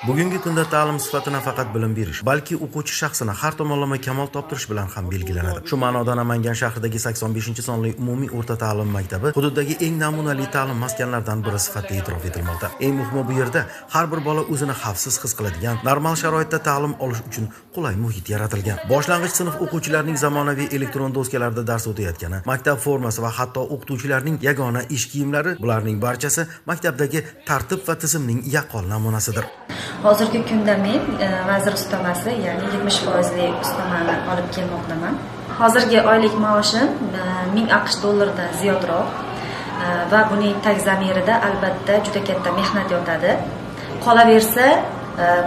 Bugungi kunda ta'lim sifati nafaqat bilim berish, balki o'quvchi shaxsini har tomonlama kamol toptirish bilan ham belgilanadi. Shu ma'noda Namangan shahridagi 85-sonli umumiy o'rta ta'lim maktabi hududdagi eng namunali ta'lim maskanlaridan biri sifatida e'tirof etilmoqda. Eng muhimi bu yerda har bir bola o'zini xavfsiz his qiladigan, normal sharoitda ta'lim olish uchun qulay muhit yaratilgan. Boshlang'ich sinf o'quvchilarining zamonaviy elektron doskalarda dars o'tayotgani, maktab formasi va hatto o'qituvchilarning yagona ish kiyimlari, bularning barchasi maktabdagi tartib va tizimning yaqqol namunasidir. Hozirgi kunda men vazir ustamasi, ya'ni 70% ustamani olib kelmoqdaman. Hozirgi oylik maoshim 1000 AQSh dollaridan ziyodroq va buning tag zamirida albatta juda katta mehnat yotadi. Qolaversa,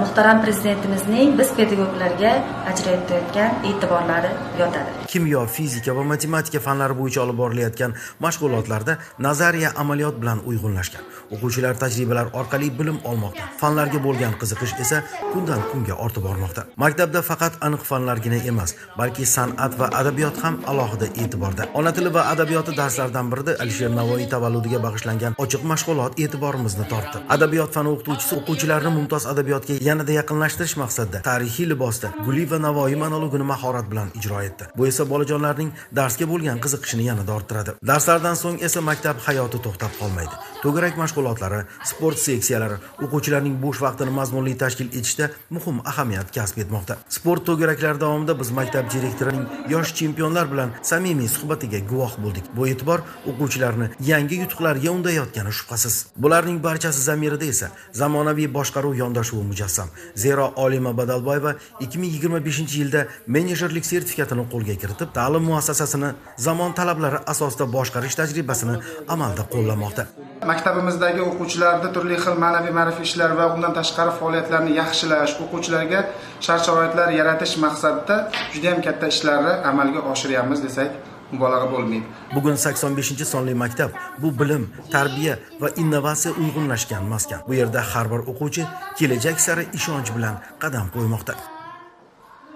muhtaram prezidentimizning biz pedagoglarga ajratayotgan e'tiborlari yotadi. Kimyo, fizika va matematika fanlari bo'yicha olib borilayotgan mashg'ulotlarda nazariya amaliyot bilan uyg'unlashgan. O'quvchilar tajribalar orqali bilim olmoqda. Fanlarga bo'lgan qiziqish esa kundan kunga ortib bormoqda. Maktabda faqat aniq fanlargina emas, balki san'at va adabiyot ham alohida e'tiborda. Ona tili va adabiyoti darslaridan birida Alisher Navoiy tavalludiga bag'ishlangan ochiq mashg'ulot e'tiborimizni tortdi. Adabiyot fani o'qituvchisi o'quvchilarni mumtoz adabiyotga yanada yaqinlashtirish maqsadida tarixiy libosda Guli va Navoiy monologini mahorat bilan ijro etdi. Bu esa bolajonlarning darsga bo'lgan qiziqishini yanada orttiradi. Darslardan so'ng esa maktab hayoti to'xtab qolmaydi. To'garak mashg'ulotlari, sport seksiyalari o'quvchilarning bo'sh vaqtini mazmunli tashkil etishda muhim ahamiyat kasb etmoqda. Sport to'garaklari davomida biz maktab direktorining yosh chempionlar bilan samimiy suhbatiga guvoh bo'ldik. Bu e'tibor o'quvchilarni yangi yutuqlarga undayotgani shubhasiz. Bularning barchasi zamirida esa zamonaviy boshqaruv yondashuvi mujassam. Zero Olima Badalboyeva 2025-yilda menejerlik sertifikatini qo'lga kiritib, ta'lim muassasasini zamon talablari asosida boshqarish tajribasini amalda qo'llamoqda. Maktabimizdagi o'quvchilarda turli xil ma'naviy-ma'rifiy ishlar va undan tashqari faoliyatlarni yaxshilash, o'quvchilarga shart-sharoitlar yaratish maqsadida juda ham katta ishlarni amalga oshiryapmiz desak mubolag'a bo'lmaydi. Bugun 85-sonli maktab bu bilim, tarbiya va innovatsiya uyg'unlashgan maskan. Bu yerda har bir o'quvchi kelajak sari ishonch bilan qadam qo'ymoqda.